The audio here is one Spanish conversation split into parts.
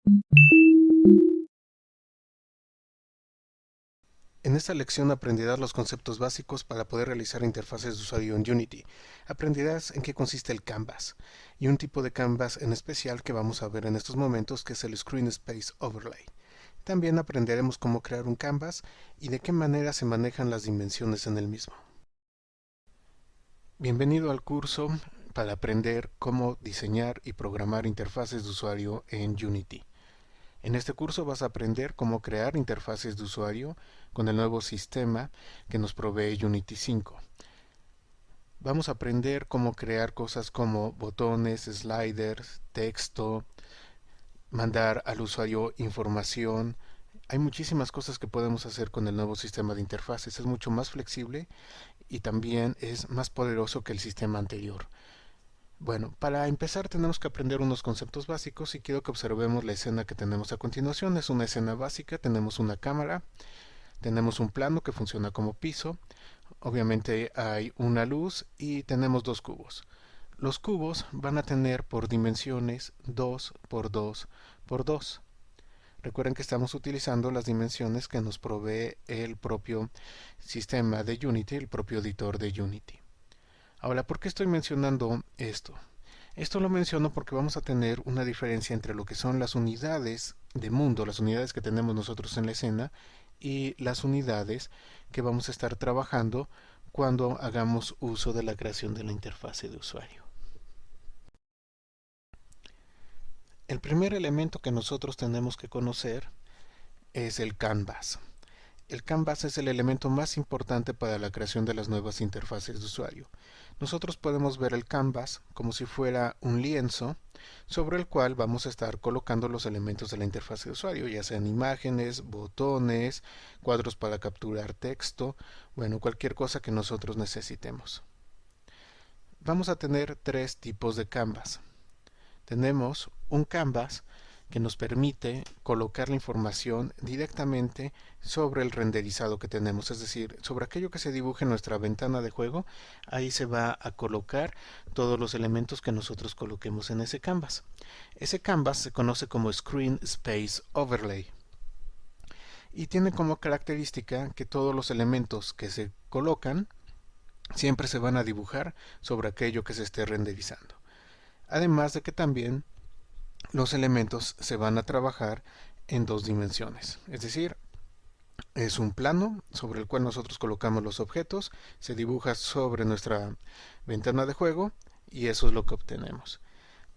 En esta lección aprenderás los conceptos básicos para poder realizar interfaces de usuario en Unity. Aprenderás en qué consiste el Canvas y un tipo de Canvas en especial que vamos a ver en estos momentos, que es el Screen Space Overlay. También aprenderemos cómo crear un Canvas y de qué manera se manejan las dimensiones en el mismo. Bienvenido al curso para aprender cómo diseñar y programar interfaces de usuario en Unity. En este curso vas a aprender cómo crear interfaces de usuario con el nuevo sistema que nos provee Unity 5. Vamos a aprender cómo crear cosas como botones, sliders, texto, mandar al usuario información. Hay muchísimas cosas que podemos hacer con el nuevo sistema de interfaces. Es mucho más flexible y también es más poderoso que el sistema anterior. Bueno, para empezar tenemos que aprender unos conceptos básicos y quiero que observemos la escena que tenemos a continuación. Es una escena básica, tenemos una cámara, tenemos un plano que funciona como piso, obviamente hay una luz y tenemos dos cubos. Los cubos van a tener por dimensiones 2 por 2 por 2. Recuerden que estamos utilizando las dimensiones que nos provee el propio sistema de Unity, el propio editor de Unity. Ahora, ¿por qué estoy mencionando esto? Esto lo menciono porque vamos a tener una diferencia entre lo que son las unidades de mundo, las unidades que tenemos nosotros en la escena, y las unidades que vamos a estar trabajando cuando hagamos uso de la creación de la interfase de usuario. El primer elemento que nosotros tenemos que conocer es el canvas. El Canvas es el elemento más importante para la creación de las nuevas interfaces de usuario. Nosotros podemos ver el Canvas como si fuera un lienzo sobre el cual vamos a estar colocando los elementos de la interfaz de usuario, ya sean imágenes, botones, cuadros para capturar texto, bueno, cualquier cosa que nosotros necesitemos. Vamos a tener tres tipos de Canvas. Tenemos un Canvas que nos permite colocar la información directamente sobre el renderizado que tenemos, es decir, sobre aquello que se dibuje en nuestra ventana de juego. Ahí se va a colocar todos los elementos que nosotros coloquemos en ese canvas. Ese canvas se conoce como Screen Space Overlay y tiene como característica que todos los elementos que se colocan siempre se van a dibujar sobre aquello que se esté renderizando. Además de que también los elementos se van a trabajar en dos dimensiones, es decir, es un plano sobre el cual nosotros colocamos los objetos, se dibuja sobre nuestra ventana de juego y eso es lo que obtenemos.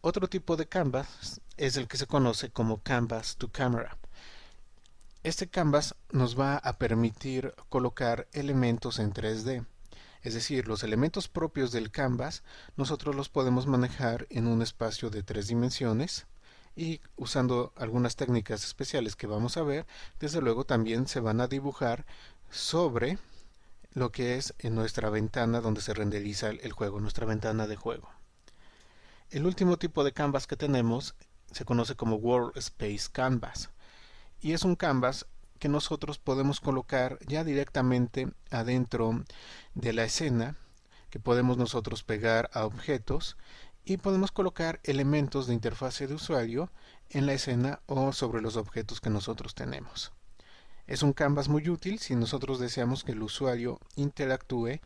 Otro tipo de canvas es el que se conoce como canvas to camera. Este canvas nos va a permitir colocar elementos en 3D. Es decir, los elementos propios del canvas nosotros los podemos manejar en un espacio de 3 dimensiones y usando algunas técnicas especiales que vamos a ver, desde luego también se van a dibujar sobre lo que es en nuestra ventana donde se renderiza el juego, nuestra ventana de juego. El último tipo de canvas que tenemos se conoce como World Space Canvas y es un canvas que nosotros podemos colocar ya directamente adentro de la escena, que podemos nosotros pegar a objetos y podemos colocar elementos de interfase de usuario en la escena o sobre los objetos que nosotros tenemos. Es un canvas muy útil si nosotros deseamos que el usuario interactúe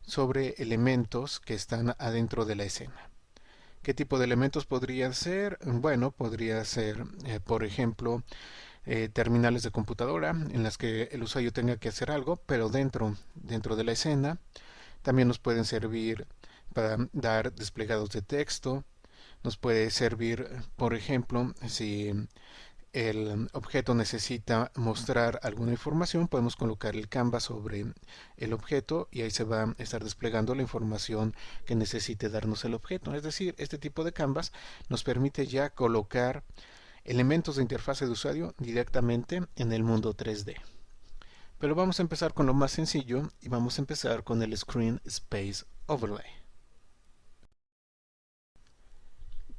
sobre elementos que están adentro de la escena. ¿Qué tipo de elementos podrían ser? Bueno, podría ser, por ejemplo, terminales de computadora en las que el usuario tenga que hacer algo, pero dentro de la escena. También nos pueden servir para dar desplegados de texto. Nos puede servir, por ejemplo, si el objeto necesita mostrar alguna información, podemos colocar el canvas sobre el objeto y ahí se va a estar desplegando la información que necesite darnos el objeto. Es decir, este tipo de canvas nos permite ya colocar elementos de interfase de usuario directamente en el mundo 3D. Pero vamos a empezar con lo más sencillo y vamos a empezar con el Screen Space Overlay.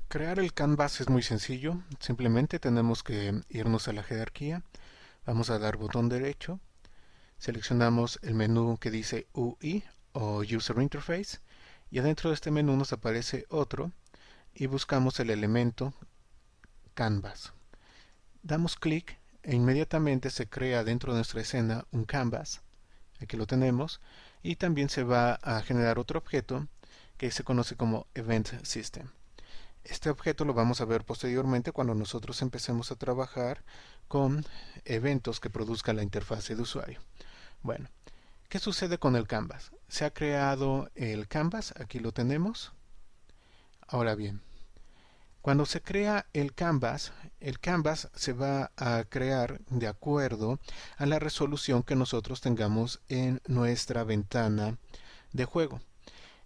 Crear el canvas es muy sencillo, simplemente tenemos que irnos a la jerarquía, vamos a dar botón derecho, seleccionamos el menú que dice UI o User Interface y adentro de este menú nos aparece otro y buscamos el elemento Canvas. Damos clic e inmediatamente se crea dentro de nuestra escena un canvas. Aquí lo tenemos. Y también se va a generar otro objeto que se conoce como Event System. Este objeto lo vamos a ver posteriormente cuando nosotros empecemos a trabajar con eventos que produzca la interfase de usuario. Bueno, ¿qué sucede con el canvas? Se ha creado el canvas, aquí lo tenemos. Ahora bien, cuando se crea el canvas se va a crear de acuerdo a la resolución que nosotros tengamos en nuestra ventana de juego.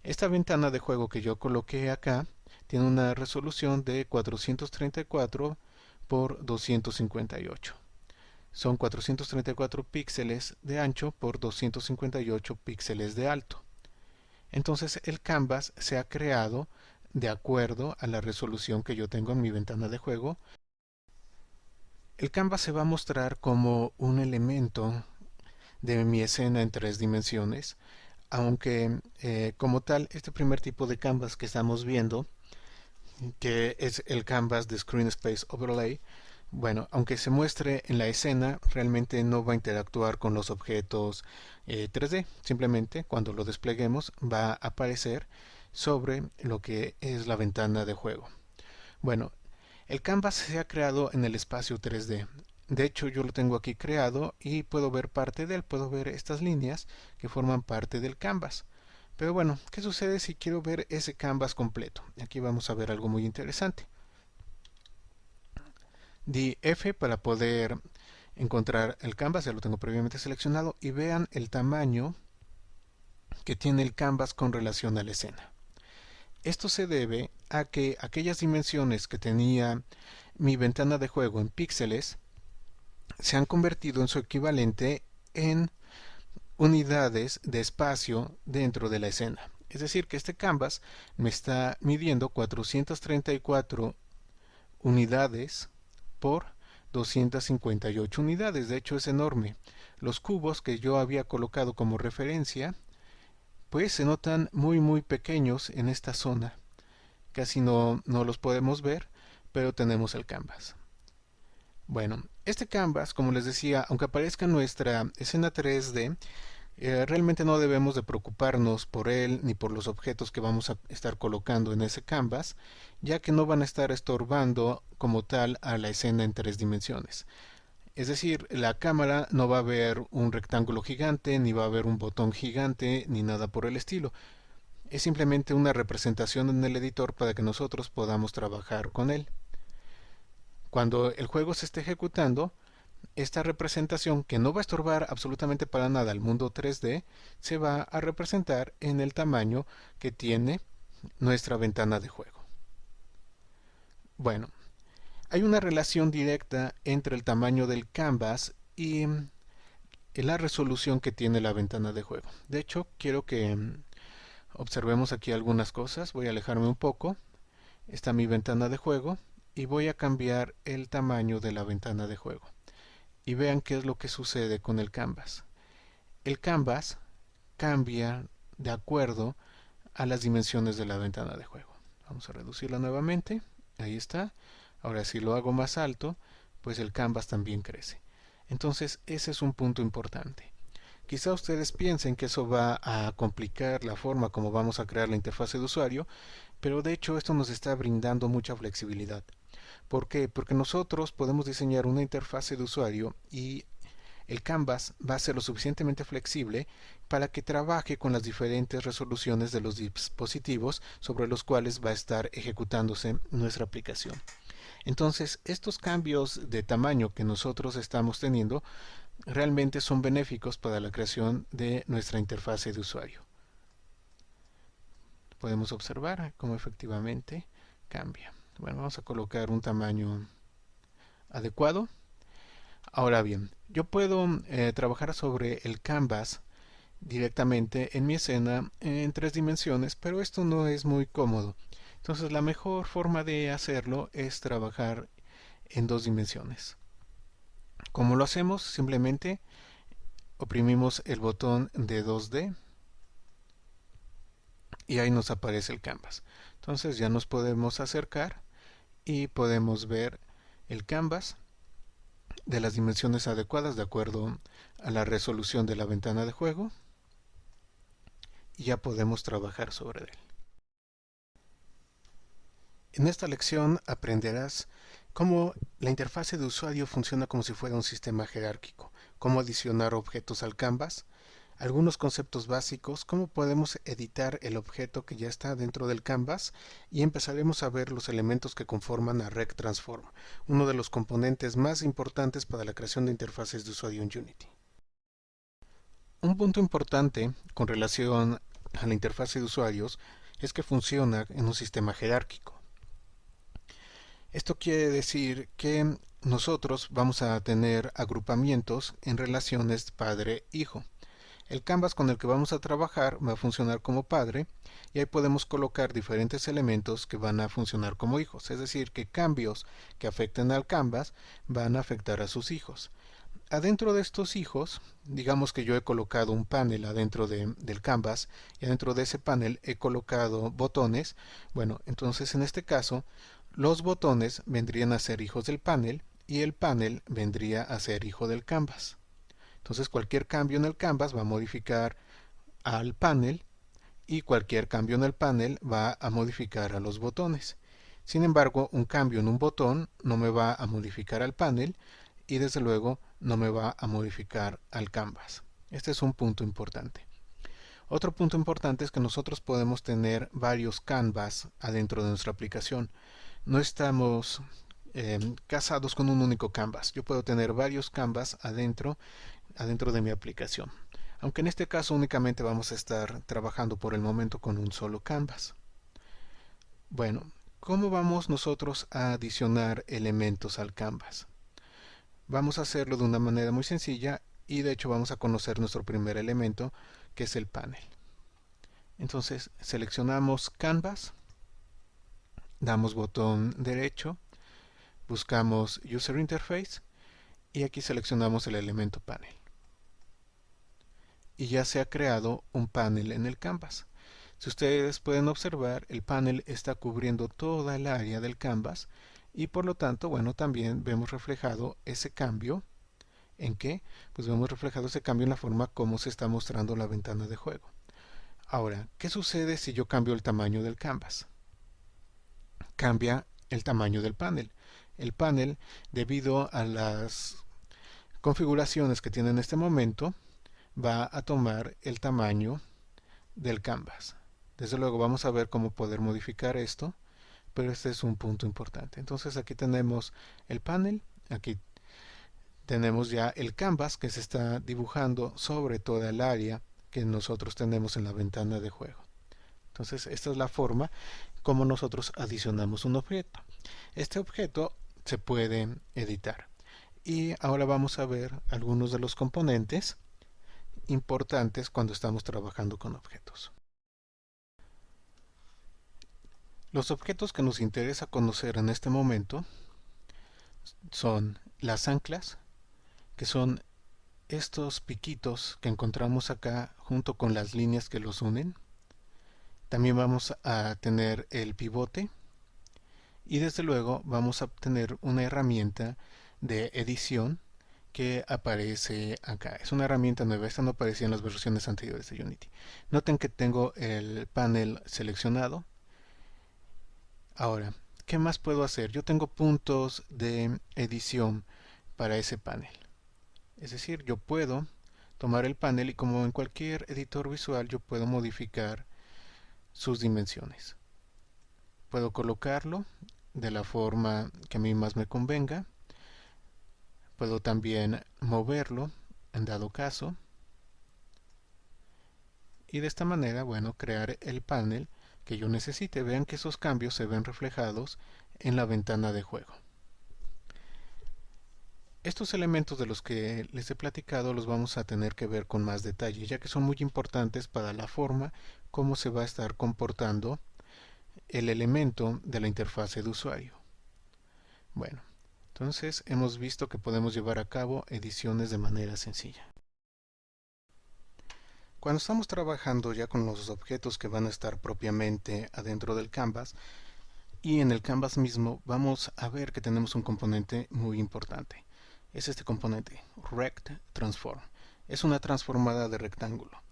Esta ventana de juego que yo coloqué acá tiene una resolución de 434 por 258. Son 434 píxeles de ancho por 258 píxeles de alto. Entonces el canvas se ha creado de acuerdo a la resolución que yo tengo en mi ventana de juego. El canvas se va a mostrar como un elemento de mi escena en 3 dimensiones, aunque como tal este primer tipo de canvas que estamos viendo, que es el canvas de Screen Space Overlay, bueno, aunque se muestre en la escena, realmente no va a interactuar con los objetos 3D. Simplemente cuando lo despleguemos va a aparecer sobre lo que es la ventana de juego. Bueno, el canvas se ha creado en el espacio 3D. De hecho, yo lo tengo aquí creado y puedo ver parte de él. Puedo ver estas líneas que forman parte del canvas. Pero bueno, ¿qué sucede si quiero ver ese canvas completo? Aquí vamos a ver algo muy interesante. Di F para poder encontrar el canvas, ya lo tengo previamente seleccionado, y vean el tamaño que tiene el canvas con relación a la escena. Esto se debe a que aquellas dimensiones que tenía mi ventana de juego en píxeles se han convertido en su equivalente en unidades de espacio dentro de la escena. Es decir, que este canvas me está midiendo 434 unidades por 258 unidades. De hecho, es enorme. Los cubos que yo había colocado como referencia, pues se notan muy pequeños en esta zona. Casi no los podemos ver, pero tenemos el canvas. Bueno, este canvas, como les decía, aunque aparezca en nuestra escena 3D, realmente no debemos de preocuparnos por él ni por los objetos que vamos a estar colocando en ese canvas, ya que no van a estar estorbando como tal a la escena en 3 dimensiones. Es decir, la cámara no va a ver un rectángulo gigante, ni va a haber un botón gigante, ni nada por el estilo. Es simplemente una representación en el editor para que nosotros podamos trabajar con él. Cuando el juego se esté ejecutando, esta representación, que no va a estorbar absolutamente para nada al mundo 3D, se va a representar en el tamaño que tiene nuestra ventana de juego. Bueno, hay una relación directa entre el tamaño del canvas y la resolución que tiene la ventana de juego. De hecho, quiero que observemos aquí algunas cosas. Voy a alejarme un poco. Está mi ventana de juego y voy a cambiar el tamaño de la ventana de juego. Y vean qué es lo que sucede con el canvas. El canvas cambia de acuerdo a las dimensiones de la ventana de juego. Vamos a reducirla nuevamente. Ahí está. Ahora si lo hago más alto, pues el canvas también crece. Entonces ese es un punto importante. Quizá ustedes piensen que eso va a complicar la forma como vamos a crear la interfase de usuario, pero de hecho esto nos está brindando mucha flexibilidad. ¿Por qué? Porque nosotros podemos diseñar una interfase de usuario y el canvas va a ser lo suficientemente flexible para que trabaje con las diferentes resoluciones de los dispositivos sobre los cuales va a estar ejecutándose nuestra aplicación. Entonces, estos cambios de tamaño que nosotros estamos teniendo realmente son benéficos para la creación de nuestra interfase de usuario. Podemos observar cómo efectivamente cambia. Bueno, vamos a colocar un tamaño adecuado. Ahora bien, yo puedo trabajar sobre el canvas directamente en mi escena en 3 dimensiones, pero esto no es muy cómodo. Entonces la mejor forma de hacerlo es trabajar en 2 dimensiones. ¿Cómo lo hacemos? Simplemente oprimimos el botón de 2D y ahí nos aparece el canvas. Entonces ya nos podemos acercar y podemos ver el canvas de las dimensiones adecuadas de acuerdo a la resolución de la ventana de juego y ya podemos trabajar sobre él. En esta lección aprenderás cómo la interfase de usuario funciona como si fuera un sistema jerárquico, cómo adicionar objetos al canvas, algunos conceptos básicos, cómo podemos editar el objeto que ya está dentro del canvas y empezaremos a ver los elementos que conforman a Rect Transform, uno de los componentes más importantes para la creación de interfaces de usuario en Unity. Un punto importante con relación a la interfase de usuarios es que funciona en un sistema jerárquico. Esto quiere decir que nosotros vamos a tener agrupamientos en relaciones padre-hijo. El canvas con el que vamos a trabajar va a funcionar como padre y ahí podemos colocar diferentes elementos que van a funcionar como hijos, es decir, que cambios que afecten al canvas van a afectar a sus hijos. Adentro de estos hijos, digamos que yo he colocado un panel adentro del canvas y adentro de ese panel he colocado botones. Bueno, entonces en este caso los botones vendrían a ser hijos del panel y el panel vendría a ser hijo del canvas. Entonces cualquier cambio en el canvas va a modificar al panel y cualquier cambio en el panel va a modificar a los botones. Sin embargo, un cambio en un botón no me va a modificar al panel y desde luego no me va a modificar al canvas. Este es un punto importante. Otro punto importante es que nosotros podemos tener varios canvas adentro de nuestra aplicación. No estamos casados con un único canvas. Yo puedo tener varios canvas adentro de mi aplicación. Aunque en este caso únicamente vamos a estar trabajando por el momento con un solo canvas. Bueno, ¿cómo vamos nosotros a adicionar elementos al canvas? Vamos a hacerlo de una manera muy sencilla y de hecho vamos a conocer nuestro primer elemento, que es el panel. Entonces seleccionamos Canvas, damos botón derecho, buscamos User Interface y aquí seleccionamos el elemento panel. Y ya se ha creado un panel en el canvas. Si ustedes pueden observar, el panel está cubriendo toda el área del canvas y por lo tanto, bueno, también vemos reflejado ese cambio. ¿En qué? Pues vemos reflejado ese cambio en la forma como se está mostrando la ventana de juego. Ahora, ¿qué sucede si yo cambio el tamaño del canvas? Cambia el tamaño del panel. El panel, debido a las configuraciones que tiene en este momento, va a tomar el tamaño del canvas. Desde luego vamos a ver cómo poder modificar esto, pero este es un punto importante. Entonces aquí tenemos el panel, aquí tenemos ya el canvas que se está dibujando sobre toda el área que nosotros tenemos en la ventana de juego. Entonces esta es la forma como nosotros adicionamos un objeto. Este objeto se puede editar. Y ahora vamos a ver algunos de los componentes importantes cuando estamos trabajando con objetos. Los objetos que nos interesa conocer en este momento son las anclas, que son estos piquitos que encontramos acá junto con las líneas que los unen. También vamos a tener el pivote y desde luego vamos a tener una herramienta de edición que aparece acá. Es una herramienta nueva, esta no aparecía en las versiones anteriores de Unity. Noten que tengo el panel seleccionado. Ahora, ¿qué más puedo hacer? Yo tengo puntos de edición para ese panel. Es decir, yo puedo tomar el panel y como en cualquier editor visual yo puedo modificar sus dimensiones. Puedo colocarlo de la forma que a mí más me convenga. Puedo también moverlo en dado caso. Y de esta manera, bueno, crear el panel que yo necesite. Vean que esos cambios se ven reflejados en la ventana de juego. Estos elementos de los que les he platicado los vamos a tener que ver con más detalle, ya que son muy importantes para la forma como se va a estar comportando el elemento de la interfase de usuario. Bueno, entonces hemos visto que podemos llevar a cabo ediciones de manera sencilla. Cuando estamos trabajando ya con los objetos que van a estar propiamente adentro del canvas y en el canvas mismo vamos a ver que tenemos un componente muy importante. es este componente, rect transform. Es una transformada de rectángulo.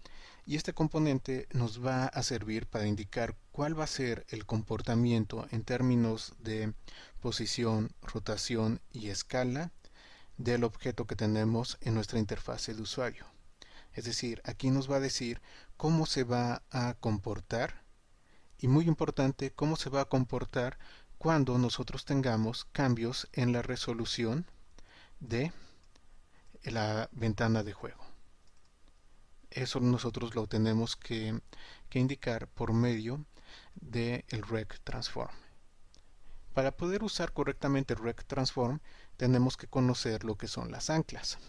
Y este componente nos va a servir para indicar cuál va a ser el comportamiento en términos de posición, rotación y escala del objeto que tenemos en nuestra interfase de usuario. Es decir, aquí nos va a decir cómo se va a comportar y, muy importante, cómo se va a comportar cuando nosotros tengamos cambios en la resolución de la ventana de juego. Eso nosotros lo tenemos que indicar por medio del rect transform. Para poder usar correctamente el rect transform tenemos que conocer lo que son las anclas.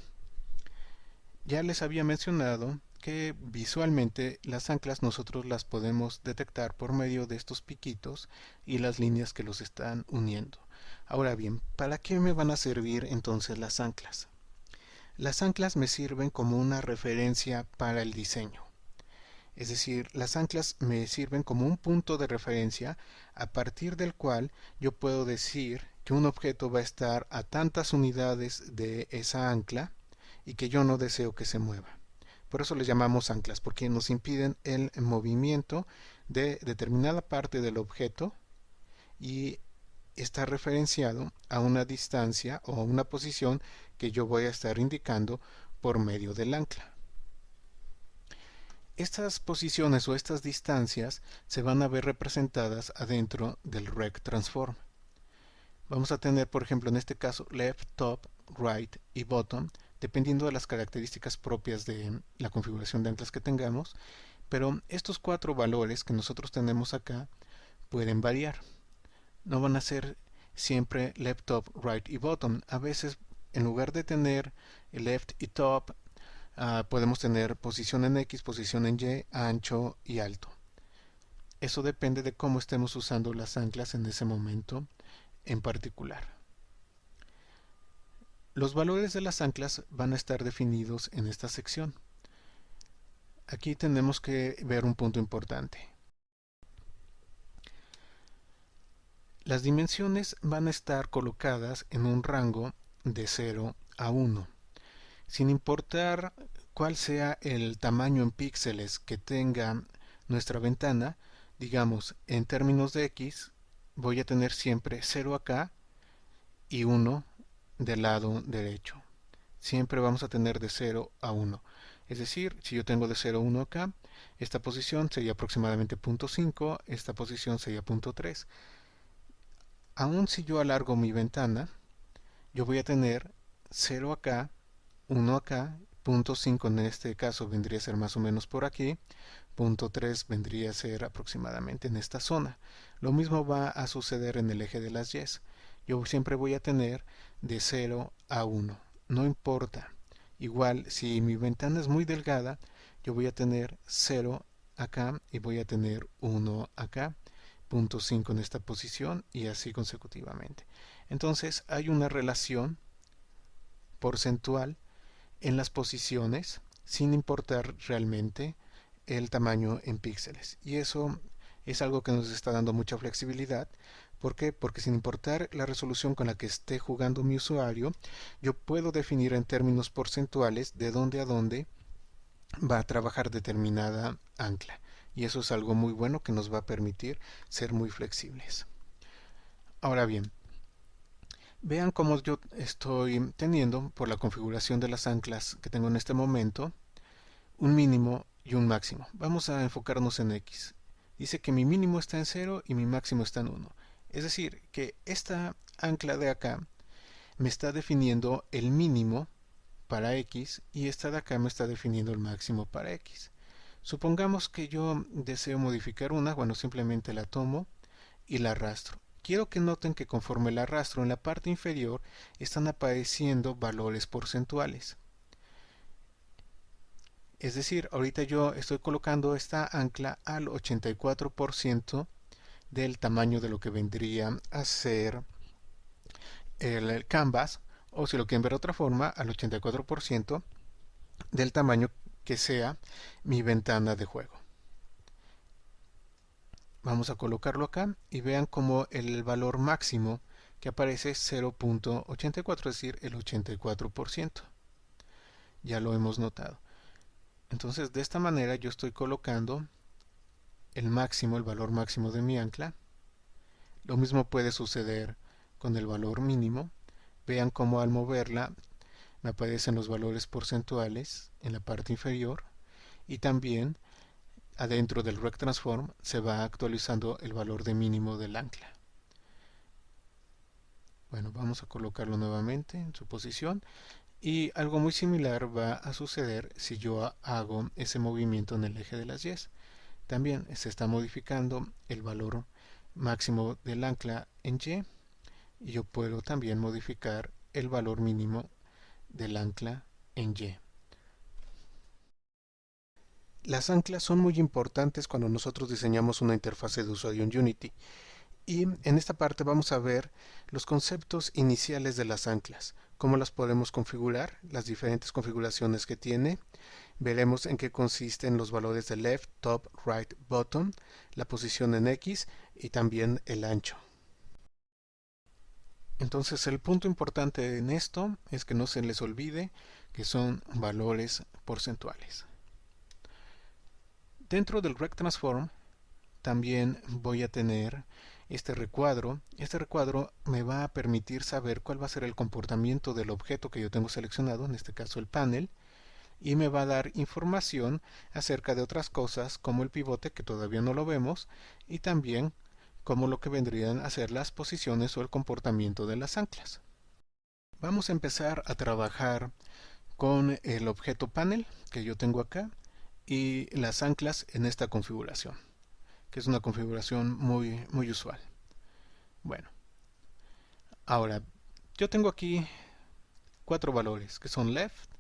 Ya les había mencionado que visualmente las anclas nosotros las podemos detectar por medio de estos piquitos y las líneas que los están uniendo. Ahora bien, ¿para qué me van a servir entonces las anclas? Las anclas me sirven como una referencia para el diseño. Es decir, las anclas me sirven como un punto de referencia a partir del cual yo puedo decir que un objeto va a estar a tantas unidades de esa ancla y que yo no deseo que se mueva. Por eso les llamamos anclas, porque nos impiden el movimiento de determinada parte del objeto y está referenciado a una distancia o a una posición que yo voy a estar indicando por medio del ancla. Estas posiciones o estas distancias se van a ver representadas adentro del rect transform. Vamos a tener, por ejemplo, en este caso, left, top, right y bottom, dependiendo de las características propias de la configuración de anclas que tengamos, pero estos cuatro valores que nosotros tenemos acá pueden variar. No van a ser siempre left, top, right y bottom. A veces, en lugar de tener left y top, podemos tener posición en X, posición en Y, ancho y alto. Eso depende de cómo estemos usando las anclas en ese momento en particular. Los valores de las anclas van a estar definidos en esta sección. Aquí tenemos que ver un punto importante. Las dimensiones van a estar colocadas en un rango de 0 a 1. Sin importar cuál sea el tamaño en píxeles que tenga nuestra ventana, digamos, en términos de X, voy a tener siempre 0 acá y 1 del lado derecho. Siempre vamos a tener de 0 a 1. Es decir, si yo tengo de 0 a 1 acá, esta posición sería aproximadamente 0.5, esta posición sería 0.3. Aún si yo alargo mi ventana, yo voy a tener 0 acá, 1 acá, 0.5 en este caso vendría a ser más o menos por aquí, 0.3 vendría a ser aproximadamente en esta zona. Lo mismo va a suceder en el eje de las Y's. Yo siempre voy a tener de 0 a 1, no importa. Igual, si mi ventana es muy delgada, yo voy a tener 0 acá y voy a tener 1 acá, 0.5 en esta posición y así consecutivamente. Entonces hay una relación porcentual en las posiciones sin importar realmente el tamaño en píxeles, y eso es algo que nos está dando mucha flexibilidad. ¿Por qué? Porque sin importar la resolución con la que esté jugando mi usuario, yo puedo definir en términos porcentuales de dónde a dónde va a trabajar determinada ancla, y eso es algo muy bueno que nos va a permitir ser muy flexibles. Ahora bien, vean cómo yo estoy teniendo, por la configuración de las anclas que tengo en este momento, un mínimo y un máximo. Vamos a enfocarnos en X. Dice que mi mínimo está en 0 y mi máximo está en 1. Es decir, que esta ancla de acá me está definiendo el mínimo para X y esta de acá me está definiendo el máximo para X. Supongamos que yo deseo modificar una, bueno, simplemente la tomo y la arrastro. Quiero que noten que conforme la arrastro en la parte inferior están apareciendo valores porcentuales. Es decir, ahorita yo estoy colocando esta ancla al 84% del tamaño de lo que vendría a ser el canvas, o si lo quieren ver de otra forma, al 84% del tamaño que sea mi ventana de juego. Vamos a colocarlo acá y vean cómo el valor máximo que aparece 0.84, es decir, el 84%. Ya lo hemos notado. Entonces, de esta manera yo estoy colocando el máximo, el valor máximo de mi ancla. Lo mismo puede suceder con el valor mínimo. Vean cómo al moverla me aparecen los valores porcentuales en la parte inferior, y también adentro del Rect Transform se va actualizando el valor de mínimo del ancla. Bueno, vamos a colocarlo nuevamente en su posición, y algo muy similar va a suceder si yo hago ese movimiento en el eje de las Y. También se está modificando el valor máximo del ancla en Y, y yo puedo también modificar el valor mínimo del ancla en Y. Las anclas son muy importantes cuando nosotros diseñamos una interfase de usuario en Unity, y en esta parte vamos a ver los conceptos iniciales de las anclas, cómo las podemos configurar, las diferentes configuraciones que tiene. Veremos en qué consisten los valores de left, top, right, bottom, la posición en X y también el ancho. Entonces el punto importante en esto es que no se les olvide que son valores porcentuales. Dentro del Rect Transform también voy a tener este recuadro. Este recuadro me va a permitir saber cuál va a ser el comportamiento del objeto que yo tengo seleccionado, en este caso el panel, y me va a dar información acerca de otras cosas como el pivote, que todavía no lo vemos, y también como lo que vendrían a ser las posiciones o el comportamiento de las anclas. Vamos a empezar a trabajar con el objeto panel que yo tengo acá y las anclas en esta configuración, que es una configuración muy usual. Bueno, ahora yo tengo aquí 4 valores que son left,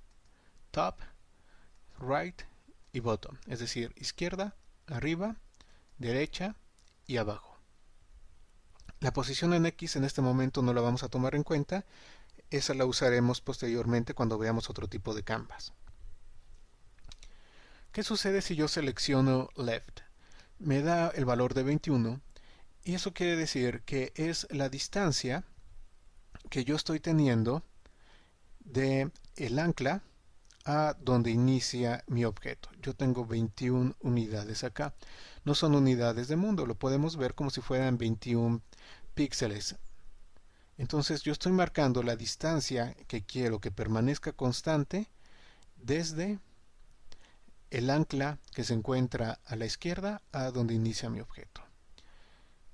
top, right y bottom, es decir, izquierda, arriba, derecha y abajo. La posición en X en este momento no la vamos a tomar en cuenta, esa la usaremos posteriormente cuando veamos otro tipo de canvas. ¿Qué sucede si yo selecciono left? Me da el valor de 21, y eso quiere decir que es la distancia que yo estoy teniendo de el ancla a donde inicia mi objeto. Yo tengo 21 unidades acá. No son unidades de mundo, lo podemos ver como si fueran 21 píxeles. Entonces yo estoy marcando la distancia que quiero que permanezca constante desde el ancla que se encuentra a la izquierda a donde inicia mi objeto.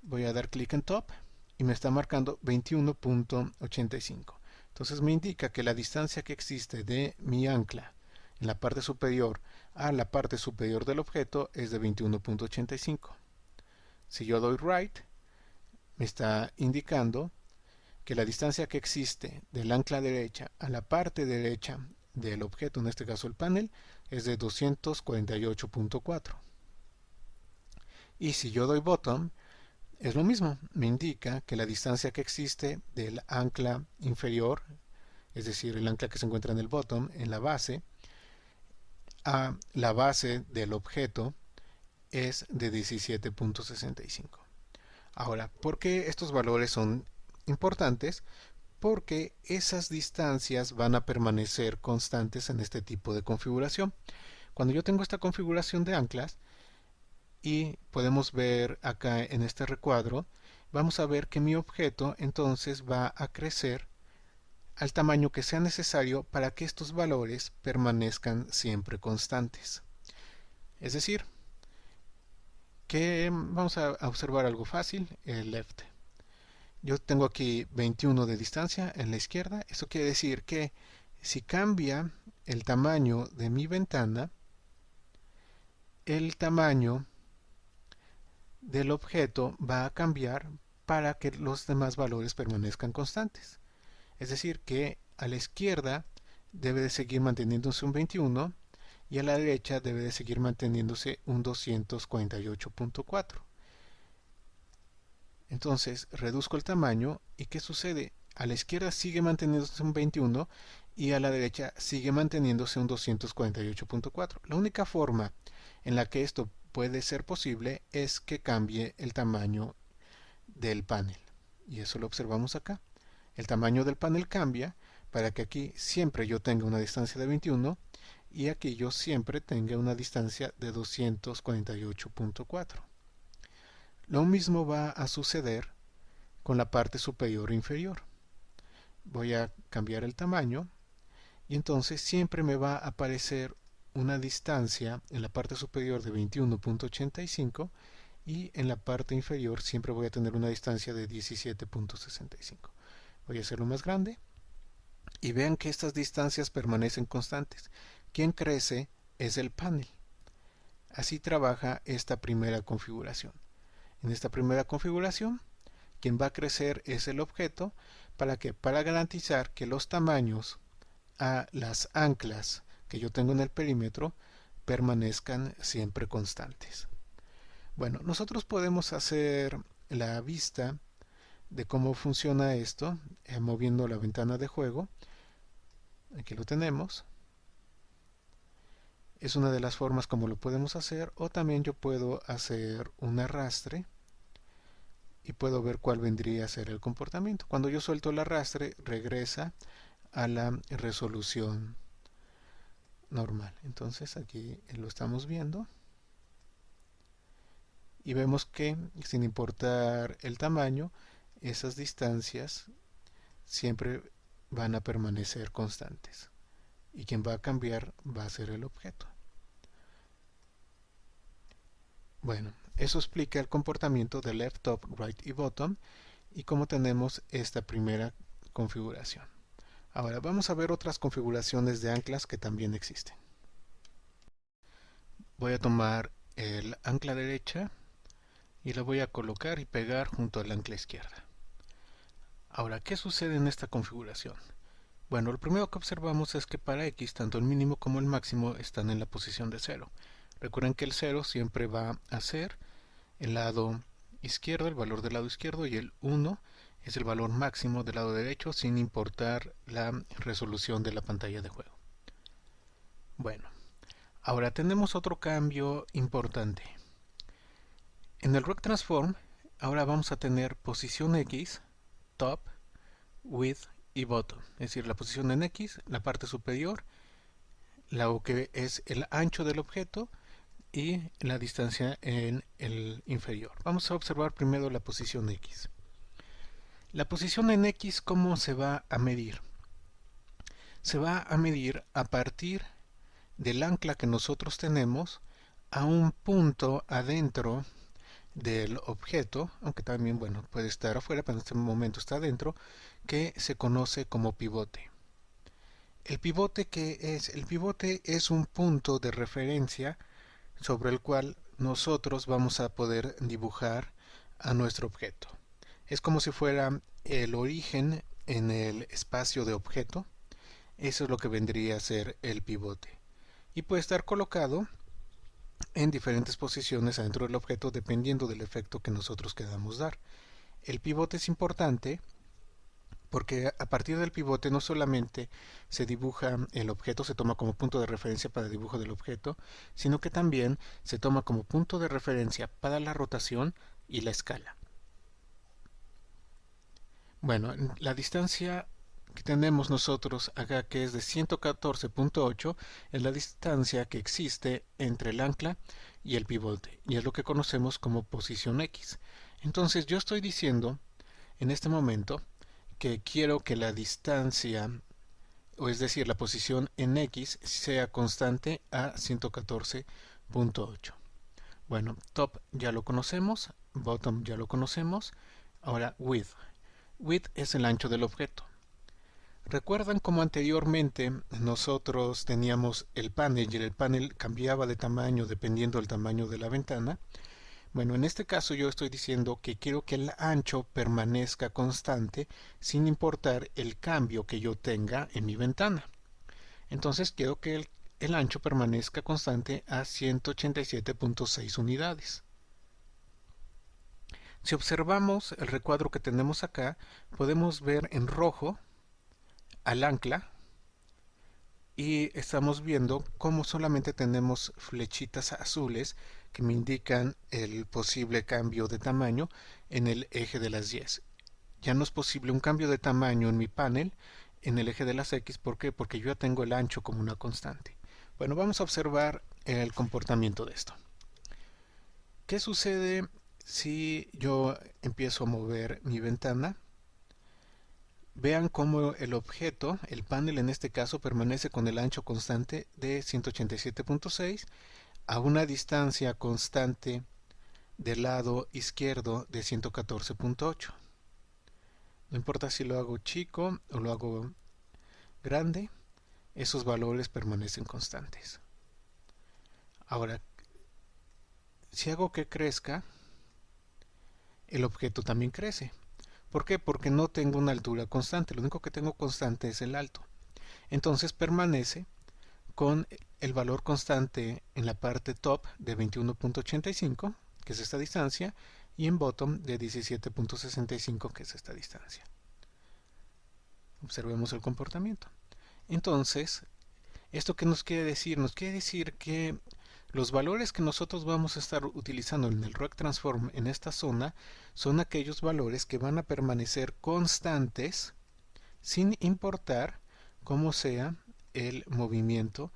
Voy a dar clic en top y me está marcando 21.85. Entonces me indica que la distancia que existe de mi ancla en la parte superior a la parte superior del objeto es de 21.85. Si yo doy right, me está indicando que la distancia que existe del ancla derecha a la parte derecha del objeto, en este caso el panel, es de 248.4. Y si yo doy bottom, es lo mismo, me indica que la distancia que existe del ancla inferior, es decir, el ancla que se encuentra en el bottom, en la base, a la base del objeto es de 17.65. Ahora, ¿por qué estos valores son importantes? Porque esas distancias van a permanecer constantes en este tipo de configuración. Cuando yo tengo esta configuración de anclas, y podemos ver acá en este recuadro, vamos a ver que mi objeto entonces va a crecer al tamaño que sea necesario para que estos valores permanezcan siempre constantes. Es decir, que vamos a observar algo fácil, el left. Yo tengo aquí 21 de distancia en la izquierda. Eso quiere decir que si cambia el tamaño de mi ventana, el tamaño del objeto va a cambiar para que los demás valores permanezcan constantes. Es decir, que a la izquierda debe de seguir manteniéndose un 21 y a la derecha debe de seguir manteniéndose un 248.4. Entonces reduzco el tamaño y ¿qué sucede? A la izquierda sigue manteniéndose un 21 y a la derecha sigue manteniéndose un 248.4. La única forma en la que esto puede ser posible es que cambie el tamaño del panel. y eso lo observamos acá. El tamaño del panel cambia para que aquí siempre yo tenga una distancia de 21 y aquí yo siempre tenga una distancia de 248.4. Lo mismo va a suceder con la parte superior e inferior. Voy a cambiar el tamaño y entonces siempre me va a aparecer una distancia en la parte superior de 21.85 y en la parte inferior siempre voy a tener una distancia de 17.65. Voy a hacerlo más grande y vean que estas distancias permanecen constantes. Quien crece es el panel. Así trabaja esta primera configuración. En esta primera configuración, quien va a crecer es el objeto. ¿Para qué? Para garantizar que los tamaños a las anclas que yo tengo en el perímetro permanezcan siempre constantes. Bueno, nosotros podemos hacer la vista de cómo funciona esto moviendo la ventana de juego. Aquí lo tenemos. Es una de las formas como lo podemos hacer, o también yo puedo hacer un arrastre y puedo ver cuál vendría a ser el comportamiento. Cuando yo suelto el arrastre, regresa a la resolución normal. Entonces aquí lo estamos viendo y vemos que sin importar el tamaño, esas distancias siempre van a permanecer constantes y quien va a cambiar va a ser el objeto. Bueno, eso explica el comportamiento de left, top, right y bottom y cómo tenemos esta primera configuración. Ahora vamos a ver otras configuraciones de anclas que también existen. Voy a tomar el ancla derecha y la voy a colocar y pegar junto al ancla izquierda. Ahora, ¿qué sucede en esta configuración? Bueno, lo primero que observamos es que para X, tanto el mínimo como el máximo están en la posición de 0. Recuerden que el 0 siempre va a ser el lado izquierdo, el valor del lado izquierdo, y el 1 es el valor máximo del lado derecho, sin importar la resolución de la pantalla de juego. Bueno, ahora tenemos otro cambio importante. En el Rect Transform, ahora vamos a tener posición X, top, width y bottom. Es decir, la posición en X, la parte superior, lo que es el ancho del objeto y la distancia en el inferior. Vamos a observar primero la posición X. La posición en X, ¿cómo se va a medir? Se va a medir a partir del ancla que nosotros tenemos a un punto adentro del objeto, aunque también puede estar afuera, pero en este momento está adentro, que se conoce como pivote. ¿El pivote qué es? El pivote es un punto de referencia sobre el cual nosotros vamos a poder dibujar a nuestro objeto. Es como si fuera el origen en el espacio de objeto. Eso es lo que vendría a ser el pivote. Y puede estar colocado en diferentes posiciones adentro del objeto dependiendo del efecto que nosotros queramos dar. El pivote es importante porque a partir del pivote no solamente se dibuja el objeto, se toma como punto de referencia para el dibujo del objeto, sino que también se toma como punto de referencia para la rotación y la escala. Bueno, la distancia que tenemos nosotros acá, que es de 114.8, es la distancia que existe entre el ancla y el pivote, y es lo que conocemos como posición X. Entonces yo estoy diciendo en este momento que quiero que la distancia, o es decir, la posición en X, sea constante a 114.8. Bueno, top ya lo conocemos, bottom ya lo conocemos, ahora width. Width es el ancho del objeto. ¿Recuerdan cómo anteriormente nosotros teníamos el panel y el panel cambiaba de tamaño dependiendo del tamaño de la ventana? Bueno, en este caso yo estoy diciendo que quiero que el ancho permanezca constante sin importar el cambio que yo tenga en mi ventana. Entonces quiero que el ancho permanezca constante a 187.6 unidades. Si observamos el recuadro que tenemos acá, podemos ver en rojo al ancla y estamos viendo cómo solamente tenemos flechitas azules que me indican el posible cambio de tamaño en el eje de las 10. ya no es posible un cambio de tamaño en mi panel en el eje de las X. ¿Por qué? Porque yo ya tengo el ancho como una constante. Bueno, vamos a observar el comportamiento de esto. ¿Qué sucede si yo empiezo a mover mi ventana? Vean cómo el objeto, el panel en este caso, permanece con el ancho constante de 187.6 a una distancia constante del lado izquierdo de 114.8. No importa si lo hago chico o lo hago grande, esos valores permanecen constantes. Ahora, si hago que crezca, el objeto también crece. ¿Por qué? Porque no tengo una altura constante, lo único que tengo constante es el alto. Entonces permanece con el valor constante en la parte top de 21.85, que es esta distancia, y en bottom de 17.65, que es esta distancia. Observemos el comportamiento. Entonces, ¿esto qué nos quiere decir? Nos quiere decir que los valores que nosotros vamos a estar utilizando en el Rock Transform en esta zona son aquellos valores que van a permanecer constantes sin importar cómo sea el movimiento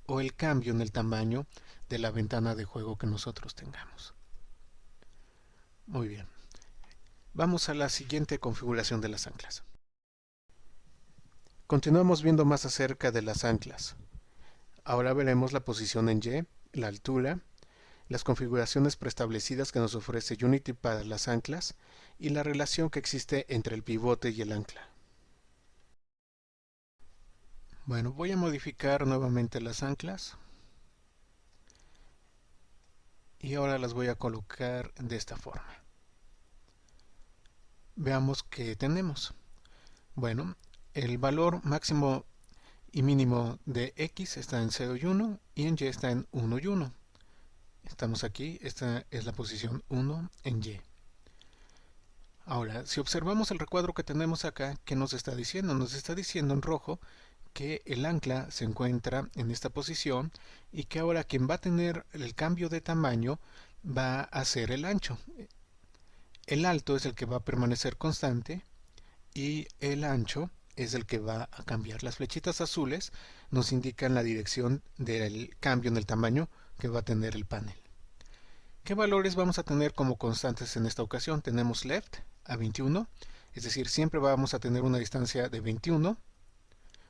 o el cambio en el tamaño de la ventana de juego que nosotros tengamos. Muy bien. Vamos a la siguiente configuración de las anclas. Continuamos viendo más acerca de las anclas. Ahora veremos la posición en Y, la altura, las configuraciones preestablecidas que nos ofrece Unity para las anclas y la relación que existe entre el pivote y el ancla. Bueno, voy a modificar nuevamente las anclas y ahora las voy a colocar de esta forma. Veamos qué tenemos. Bueno, el valor máximo y mínimo de X está en 0 y 1 y en Y está en 1 y 1. Estamos aquí, esta es la posición 1 en Y. Ahora, si observamos el recuadro que tenemos acá, ¿qué nos está diciendo? Nos está diciendo en rojo que el ancla se encuentra en esta posición y que ahora quien va a tener el cambio de tamaño va a ser el ancho. El alto es el que va a permanecer constante y el ancho es el que va a cambiar. Las flechitas azules nos indican la dirección del cambio en el tamaño que va a tener el panel. ¿Qué valores vamos a tener como constantes en esta ocasión? Tenemos left a 21, es decir, siempre vamos a tener una distancia de 21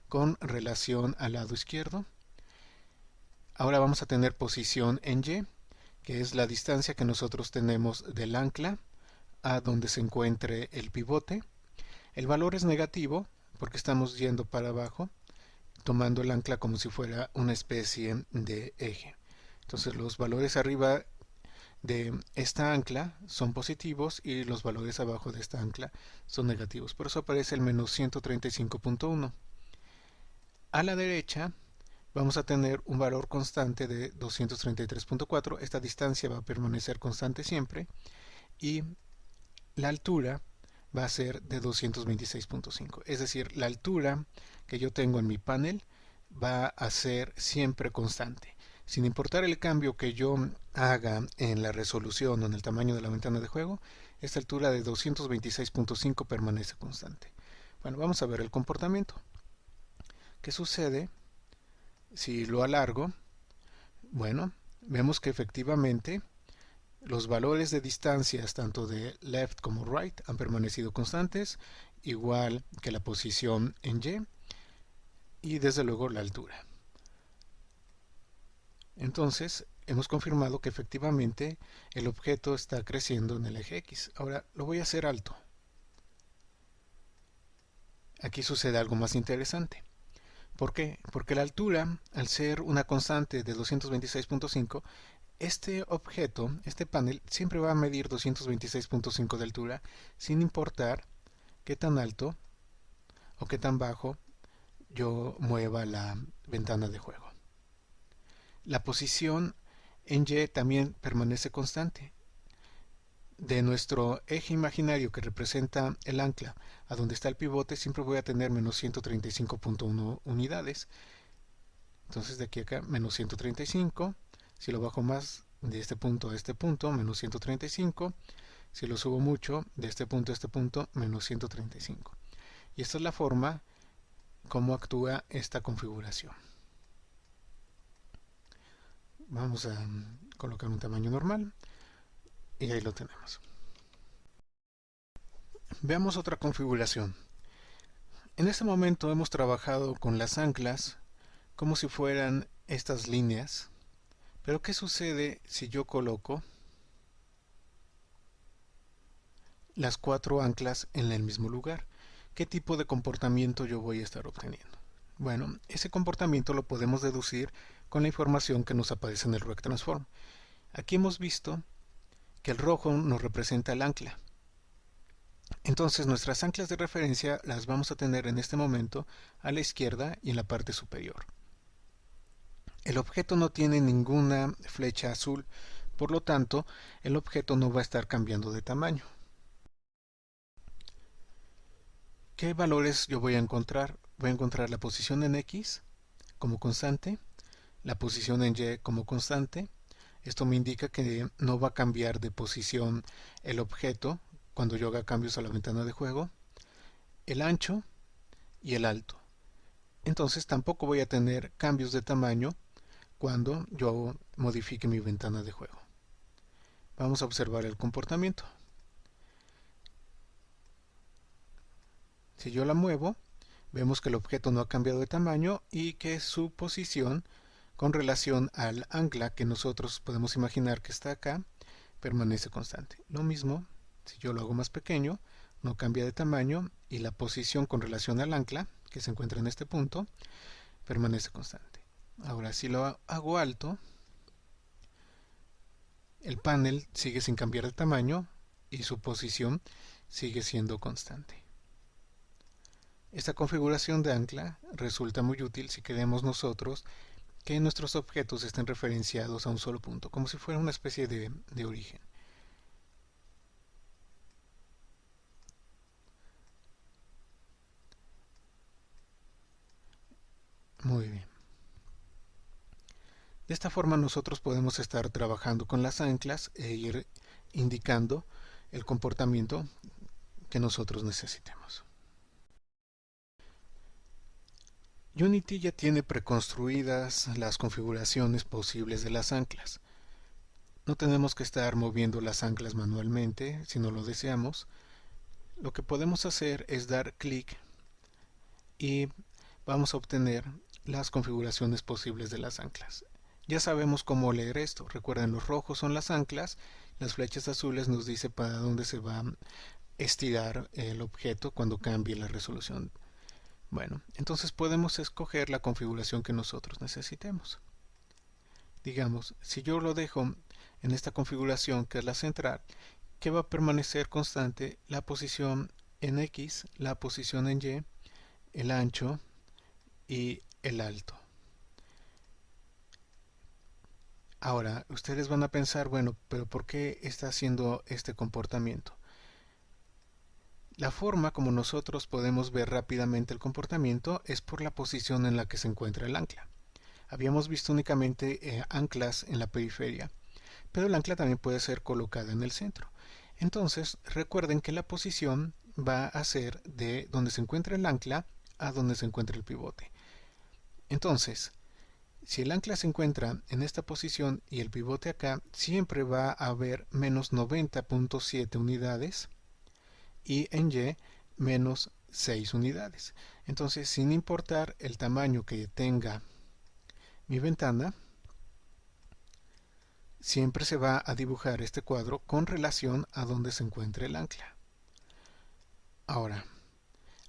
con relación al lado izquierdo. Ahora vamos a tener posición en Y, que es la distancia que nosotros tenemos del ancla a donde se encuentre el pivote. El valor es negativo porque estamos yendo para abajo, tomando el ancla como si fuera una especie de eje. Entonces los valores arriba de esta ancla son positivos y los valores abajo de esta ancla son negativos. Por eso aparece el menos 135.1. A la derecha vamos a tener un valor constante de 233.4. Esta distancia va a permanecer constante siempre y la altura va a ser de 226.5. Es decir, la altura que yo tengo en mi panel va a ser siempre constante. Sin importar el cambio que yo haga en la resolución o en el tamaño de la ventana de juego, esta altura de 226.5 permanece constante. Bueno, vamos a ver el comportamiento. ¿Qué sucede si lo alargo? Bueno, vemos que efectivamente los valores de distancias tanto de left como right han permanecido constantes, igual que la posición en y desde luego la altura. Entonces, hemos confirmado que efectivamente el objeto está creciendo en el eje X. Ahora lo voy a hacer alto. Aquí sucede algo más interesante. ¿Por qué? Porque la altura, al ser una constante de 226.5, este objeto, este panel, siempre va a medir 226.5 de altura, sin importar qué tan alto o qué tan bajo yo mueva la ventana de juego. La posición en Y también permanece constante. De nuestro eje imaginario que representa el ancla a donde está el pivote, siempre voy a tener menos 135.1 unidades. Entonces de aquí a acá, menos 135. Si lo bajo más de este punto a este punto, menos 135. Si lo subo mucho, de este punto a este punto, menos 135. Y esta es la forma como actúa esta configuración. Vamos a colocar un tamaño normal y ahí lo tenemos. Veamos otra configuración. En este momento hemos trabajado con las anclas como si fueran estas líneas, pero ¿qué sucede si yo coloco las 4 anclas en el mismo lugar? ¿Qué tipo de comportamiento yo voy a estar obteniendo? Bueno, ese comportamiento lo podemos deducir con la información que nos aparece en el Rect Transform. Aquí hemos visto que el rojo nos representa el ancla. Entonces nuestras anclas de referencia las vamos a tener en este momento a la izquierda y en la parte superior. El objeto no tiene ninguna flecha azul, por lo tanto el objeto no va a estar cambiando de tamaño. ¿Qué valores yo voy a encontrar? Voy a encontrar la posición en X como constante, la posición en Y como constante. Esto me indica que no va a cambiar de posición el objeto cuando yo haga cambios a la ventana de juego, el ancho y el alto. Entonces tampoco voy a tener cambios de tamaño cuando yo modifique mi ventana de juego. Vamos a observar el comportamiento. Si yo la muevo, vemos que el objeto no ha cambiado de tamaño y que su posición con relación al ancla que nosotros podemos imaginar que está acá, permanece constante. Lo mismo, si yo lo hago más pequeño, no cambia de tamaño y la posición con relación al ancla, que se encuentra en este punto, permanece constante. Ahora, si lo hago alto, el panel sigue sin cambiar de tamaño y su posición sigue siendo constante. Esta configuración de ancla resulta muy útil si queremos nosotros que nuestros objetos estén referenciados a un solo punto, como si fuera una especie de origen. Muy bien. De esta forma nosotros podemos estar trabajando con las anclas e ir indicando el comportamiento que nosotros necesitemos. Unity ya tiene preconstruidas las configuraciones posibles de las anclas. No tenemos que estar moviendo las anclas manualmente si no lo deseamos. Lo que podemos hacer es dar clic y vamos a obtener las configuraciones posibles de las anclas. Ya sabemos cómo leer esto. Recuerden, los rojos son las anclas, las flechas azules nos dice para dónde se va a estirar el objeto cuando cambie la resolución. Bueno, entonces podemos escoger la configuración que nosotros necesitemos. Digamos, si yo lo dejo en esta configuración que es la central, que va a permanecer constante la posición en X, la posición en Y, el ancho y el alto. Ahora, ustedes van a pensar, bueno, pero ¿por qué está haciendo este comportamiento? La forma como nosotros podemos ver rápidamente el comportamiento es por la posición en la que se encuentra el ancla. Habíamos visto únicamente anclas en la periferia, pero el ancla también puede ser colocada en el centro. Entonces, recuerden que la posición va a ser de donde se encuentra el ancla a donde se encuentra el pivote. Entonces, si el ancla se encuentra en esta posición y el pivote acá, siempre va a haber menos 90.7 unidades y en Y menos 6 unidades. Entonces, sin importar el tamaño que tenga mi ventana, siempre se va a dibujar este cuadro con relación a donde se encuentre el ancla. Ahora,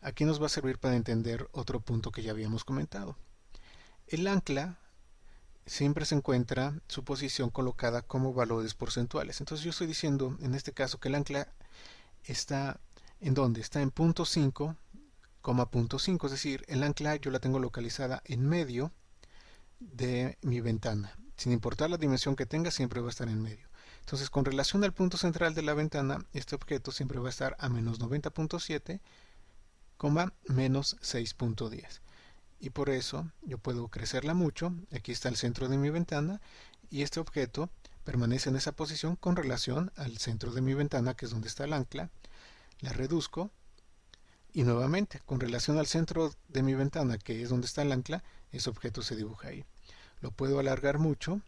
aquí nos va a servir para entender otro punto que ya habíamos comentado. El ancla siempre se encuentra su posición colocada como valores porcentuales. Entonces yo estoy diciendo en este caso que el ancla está ¿en dónde? Está en punto 5, punto 5, es decir, el ancla yo la tengo localizada en medio de mi ventana. Sin importar la dimensión que tenga, siempre va a estar en medio. Entonces, con relación al punto central de la ventana, este objeto siempre va a estar a menos 90.7, menos 6.10. Y por eso yo puedo crecerla mucho. Aquí está el centro de mi ventana y este objeto permanece en esa posición con relación al centro de mi ventana, que es donde está el ancla. La reduzco y nuevamente con relación al centro de mi ventana, que es donde está el ancla, ese objeto se dibuja ahí. Lo puedo alargar mucho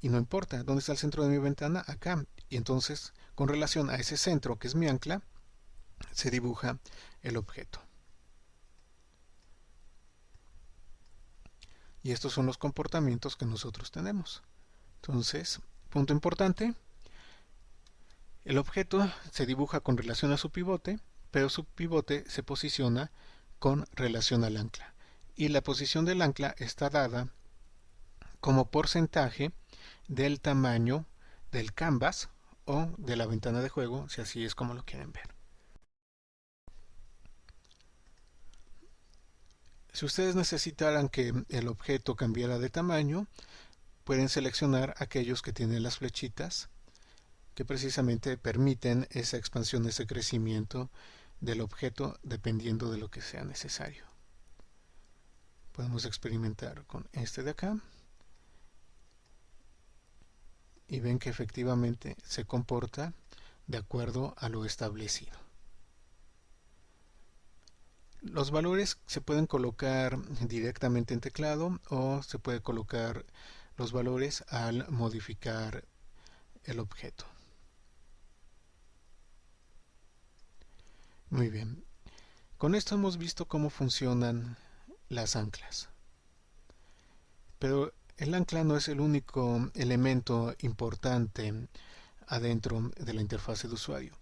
y no importa, ¿dónde está el centro de mi ventana? Acá. Y entonces, con relación a ese centro que es mi ancla, se dibuja el objeto. Y estos son los comportamientos que nosotros tenemos. Entonces, punto importante, el objeto se dibuja con relación a su pivote, pero su pivote se posiciona con relación al ancla. Y la posición del ancla está dada como porcentaje del tamaño del canvas o de la ventana de juego, si así es como lo quieren ver. Si ustedes necesitaran que el objeto cambiara de tamaño, pueden seleccionar aquellos que tienen las flechitas que precisamente permiten esa expansión, ese crecimiento del objeto dependiendo de lo que sea necesario. Podemos experimentar con este de acá y ven que efectivamente se comporta de acuerdo a lo establecido. Los valores se pueden colocar directamente en teclado o se puede colocar los valores al modificar el objeto. Muy bien. Con esto hemos visto cómo funcionan las anclas. Pero el ancla no es el único elemento importante adentro de la interfase de usuario.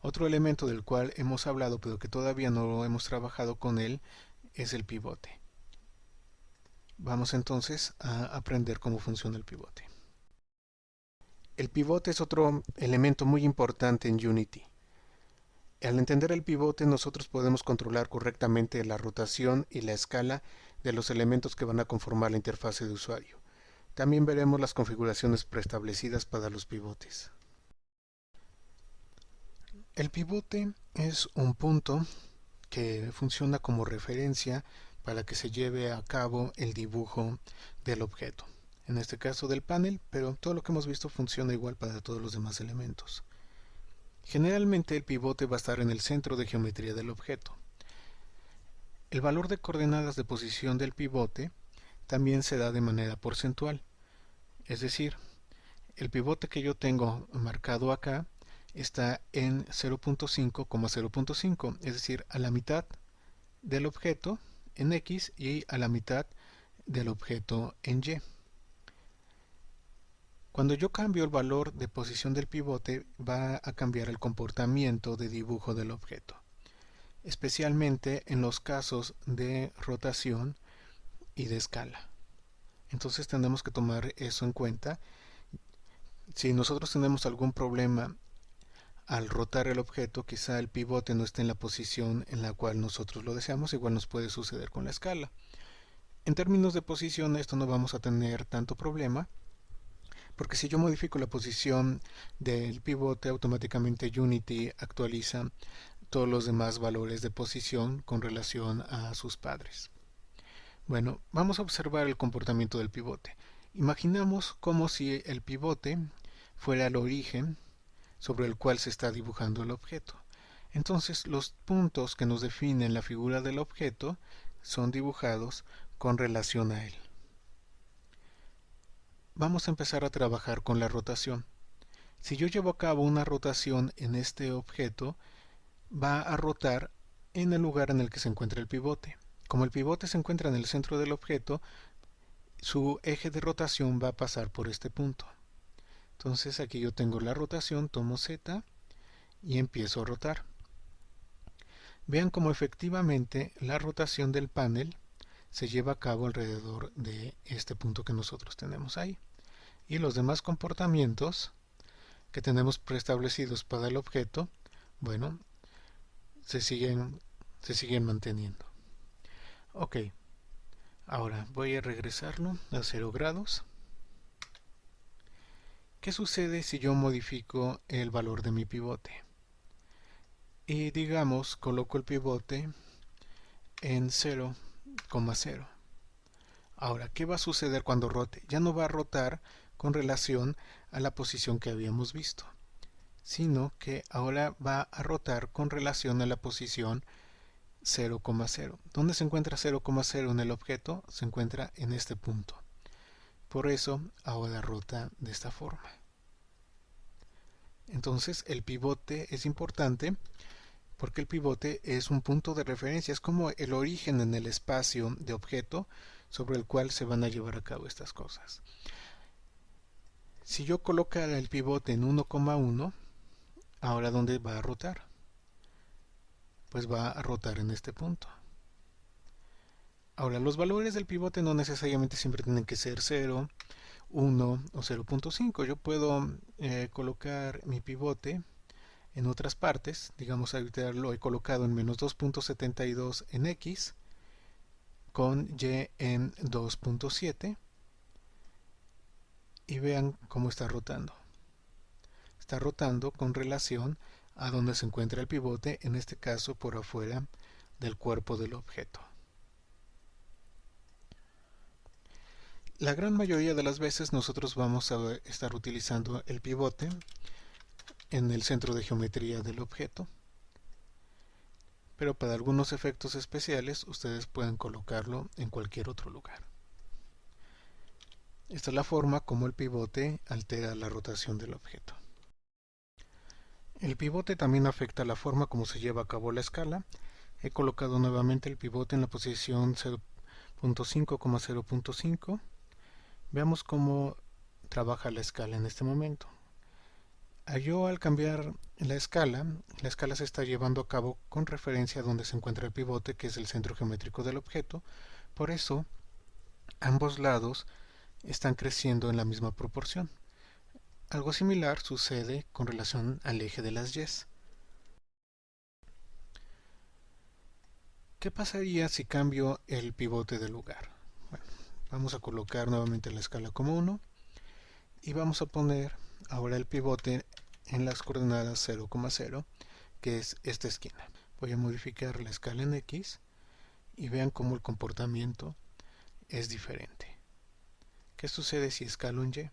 Otro elemento del cual hemos hablado pero que todavía no hemos trabajado con él es el pivote. Vamos entonces a aprender cómo funciona el pivote. El pivote es otro elemento muy importante en Unity. Al entender el pivote, nosotros podemos controlar correctamente la rotación y la escala de los elementos que van a conformar la interfase de usuario. También veremos las configuraciones preestablecidas para los pivotes. El pivote es un punto que funciona como referencia para que se lleve a cabo el dibujo del objeto. En este caso del panel, pero todo lo que hemos visto funciona igual para todos los demás elementos. Generalmente el pivote va a estar en el centro de geometría del objeto. El valor de coordenadas de posición del pivote también se da de manera porcentual. Es decir, el pivote que yo tengo marcado acá está en 0.5,0.5, es decir, a la mitad del objeto en X y a la mitad del objeto en Y. Cuando yo cambio el valor de posición del pivote, va a cambiar el comportamiento de dibujo del objeto, especialmente en los casos de rotación y de escala. Entonces tenemos que tomar eso en cuenta. Si nosotros tenemos algún problema al rotar el objeto, quizá el pivote no esté en la posición en la cual nosotros lo deseamos, igual nos puede suceder con la escala. En términos de posición, esto no vamos a tener tanto problema, porque si yo modifico la posición del pivote, automáticamente Unity actualiza todos los demás valores de posición con relación a sus padres. Bueno, vamos a observar el comportamiento del pivote. Imaginamos como si el pivote fuera el origen sobre el cual se está dibujando el objeto. Entonces los puntos que nos definen la figura del objeto son dibujados con relación a él. Vamos a empezar a trabajar con la rotación. Si yo llevo a cabo una rotación en este objeto, va a rotar en el lugar en el que se encuentra el pivote. Como el pivote se encuentra en el centro del objeto, su eje de rotación va a pasar por este punto. Entonces aquí yo tengo la rotación, tomo Z y empiezo a rotar. Vean cómo efectivamente la rotación del panel se lleva a cabo alrededor de este punto que nosotros tenemos ahí. Y los demás comportamientos que tenemos preestablecidos para el objeto, bueno, se siguen manteniendo. Ok, ahora voy a regresarlo a 0 grados. ¿Qué sucede si yo modifico el valor de mi pivote? Y digamos, coloco el pivote en 0,0. Ahora, ¿qué va a suceder cuando rote? Ya no va a rotar con relación a la posición que habíamos visto, sino que ahora va a rotar con relación a la posición 0,0. ¿Dónde se encuentra 0,0 en el objeto? Se encuentra en este punto. Por eso ahora rota de esta forma. Entonces el pivote es importante porque el pivote es un punto de referencia, es como el origen en el espacio de objeto sobre el cual se van a llevar a cabo estas cosas. Si yo colocara el pivote en 1,1, ahora ¿dónde va a rotar? Pues va a rotar en este punto. Ahora, los valores del pivote no necesariamente siempre tienen que ser 0, 1 o 0.5. Yo puedo colocar mi pivote en otras partes. Digamos, ahorita lo he colocado en menos 2.72 en X, con Y en 2.7, y vean cómo está rotando. Está rotando con relación a donde se encuentra el pivote, en este caso por afuera del cuerpo del objeto. La gran mayoría de las veces nosotros vamos a estar utilizando el pivote en el centro de geometría del objeto, pero para algunos efectos especiales ustedes pueden colocarlo en cualquier otro lugar. Esta es la forma como el pivote altera la rotación del objeto. El pivote también afecta la forma como se lleva a cabo la escala. He colocado nuevamente el pivote en la posición 0.5,0.5. Veamos cómo trabaja la escala en este momento. Al cambiar la escala se está llevando a cabo con referencia a donde se encuentra el pivote, que es el centro geométrico del objeto. Por eso, ambos lados están creciendo en la misma proporción. Algo similar sucede con relación al eje de las Y's. ¿Qué pasaría si cambio el pivote de lugar? Bueno, vamos a colocar nuevamente la escala como 1 y vamos a poner ahora el pivote en las coordenadas 0,0, que es esta esquina. Voy a modificar la escala en X y vean cómo el comportamiento es diferente. ¿Qué sucede si escalo en Y?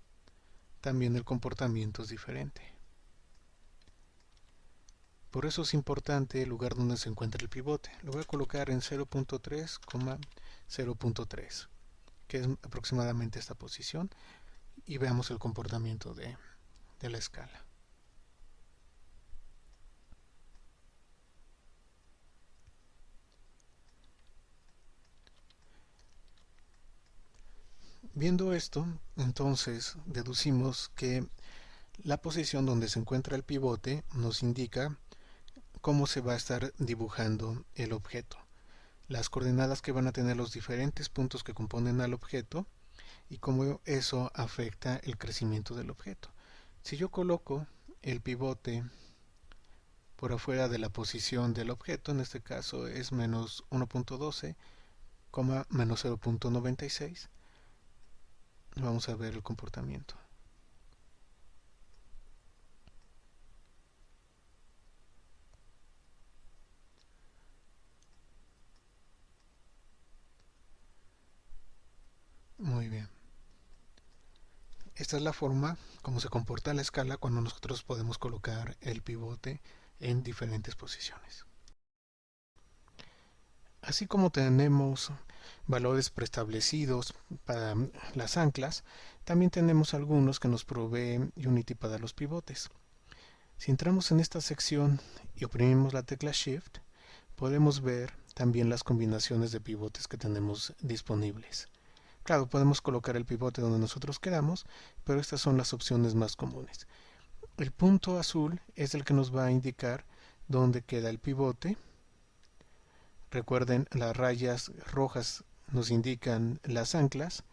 También el comportamiento es diferente. Por eso es importante el lugar donde se encuentra el pivote. Lo voy a colocar en 0.3,0.3, que es aproximadamente esta posición, y veamos el comportamiento de la escala. Viendo esto, entonces deducimos que la posición donde se encuentra el pivote nos indica cómo se va a estar dibujando el objeto, las coordenadas que van a tener los diferentes puntos que componen al objeto y cómo eso afecta el crecimiento del objeto. Si yo coloco el pivote por afuera de la posición del objeto, en este caso es menos 1.12, menos 0.96, vamos a ver el comportamiento. Muy bien. Esta es la forma como se comporta la escala cuando nosotros podemos colocar el pivote en diferentes posiciones. Así como tenemos valores preestablecidos para las anclas, también tenemos algunos que nos provee Unity para los pivotes. Si entramos en esta sección y oprimimos la tecla Shift, podemos ver también las combinaciones de pivotes que tenemos disponibles. Claro, podemos colocar el pivote donde nosotros queramos, pero estas son las opciones más comunes. El punto azul es el que nos va a indicar dónde queda el pivote. Recuerden, las rayas rojas nos indican las anclas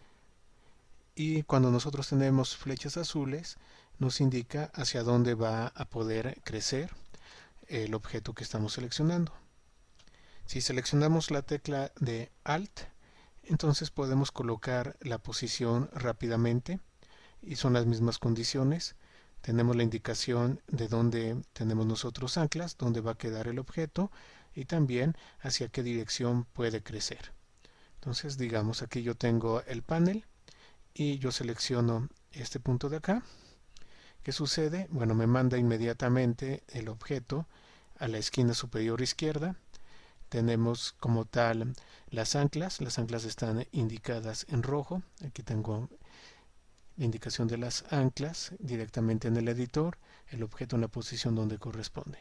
y cuando nosotros tenemos flechas azules nos indica hacia dónde va a poder crecer el objeto que estamos seleccionando. Si seleccionamos la tecla de Alt, entonces podemos colocar la posición rápidamente y son las mismas condiciones. Tenemos la indicación de dónde tenemos nosotros anclas, dónde va a quedar el objeto y también hacia qué dirección puede crecer. Entonces digamos aquí yo tengo el panel y yo selecciono este punto de acá. ¿Qué sucede? Bueno, me manda inmediatamente el objeto a la esquina superior izquierda. Tenemos como tal las anclas están indicadas en rojo. Aquí tengo la indicación de las anclas directamente en el editor, el objeto en la posición donde corresponde.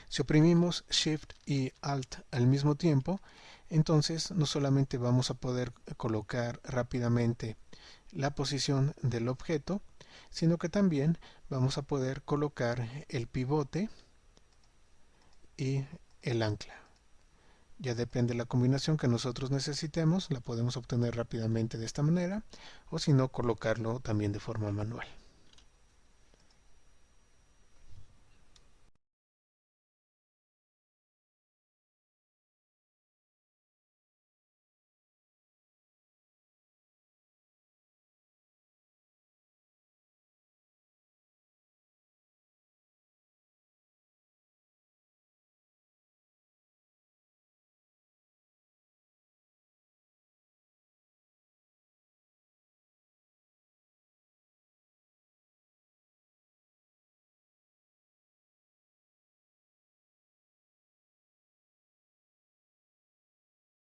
Si oprimimos Shift y Alt al mismo tiempo, entonces no solamente vamos a poder colocar rápidamente la posición del objeto, sino que también vamos a poder colocar el pivote y el ancla. Ya depende de la combinación que nosotros necesitemos, la podemos obtener rápidamente de esta manera, o si no, colocarlo también de forma manual.